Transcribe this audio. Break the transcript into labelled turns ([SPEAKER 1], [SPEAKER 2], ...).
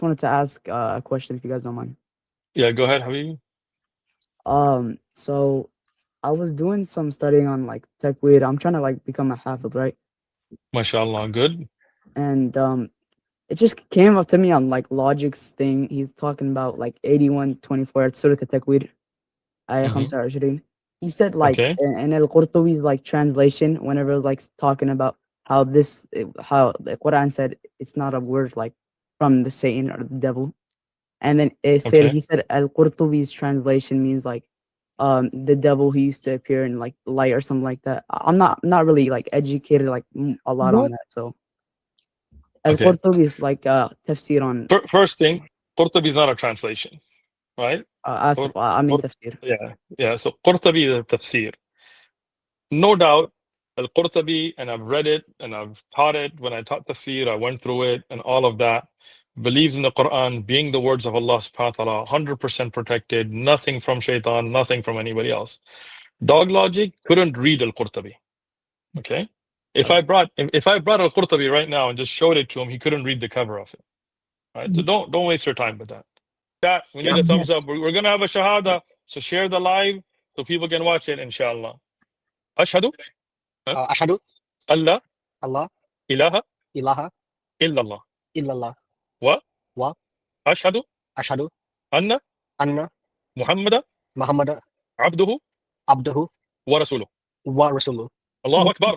[SPEAKER 1] wanted to ask a question if you guys don't mind.
[SPEAKER 2] Yeah, go ahead, Habibi.
[SPEAKER 1] So I was doing some studying on like Taqweed. I'm trying to like become a Hafid, right?
[SPEAKER 2] MashaAllah, good.
[SPEAKER 1] And it just came up to me on like Logic's thing. He's talking about like 81:24 at Surah Taqweed, ayah
[SPEAKER 2] Hmm.
[SPEAKER 1] 25. He said like
[SPEAKER 2] Okay.
[SPEAKER 1] in Al-Qurtubi's like translation, whenever like talking about how how the Quran said it's not a word like from the Satan or the devil. And then
[SPEAKER 2] Okay.
[SPEAKER 1] he said Al-Qurtubi's translation means like the devil who used to appear in like light or something like that. I'm not really like educated like a lot on
[SPEAKER 3] What?
[SPEAKER 1] that. So
[SPEAKER 2] Okay.
[SPEAKER 1] Al-Qurtubi's like tafsir on
[SPEAKER 2] First thing, Qurtubi is not a translation, right?
[SPEAKER 1] asif,
[SPEAKER 2] Qur-
[SPEAKER 1] I mean
[SPEAKER 2] Qur-
[SPEAKER 1] tafsir.
[SPEAKER 2] yeah, yeah. So Qurtubi is a tafsir. No doubt, Al-Qurtubi, and I've read it and I've taught it. When I taught tafsir, I went through it and all of that. Believes in the Quran being the words of Allah subhanahu wa ta'ala, 100% protected, nothing from shaitan, nothing from anybody else. Dog Logic couldn't read Al-Qurtubi. Okay? If I brought Al-Qurtubi right now and just showed it to him, he couldn't read the cover of it. Right? So don't waste your time with that. Chat, we need a thumbs
[SPEAKER 3] Yes.
[SPEAKER 2] up. We're gonna have a shahada, so share the live so people can watch it, inshallah. Ashhadu
[SPEAKER 3] Ashhadu
[SPEAKER 2] Allah
[SPEAKER 3] Allah
[SPEAKER 2] ilaha
[SPEAKER 3] ilaha
[SPEAKER 2] illallah
[SPEAKER 3] illallah
[SPEAKER 2] wa
[SPEAKER 3] wa
[SPEAKER 2] ashhadu
[SPEAKER 3] ashhadu
[SPEAKER 2] anna
[SPEAKER 3] anna
[SPEAKER 2] Muhammada
[SPEAKER 3] Muhammad
[SPEAKER 2] abduhu
[SPEAKER 3] abduhu
[SPEAKER 2] wa rasuluh.
[SPEAKER 3] wa rasuluh.
[SPEAKER 2] Allahu Akbar.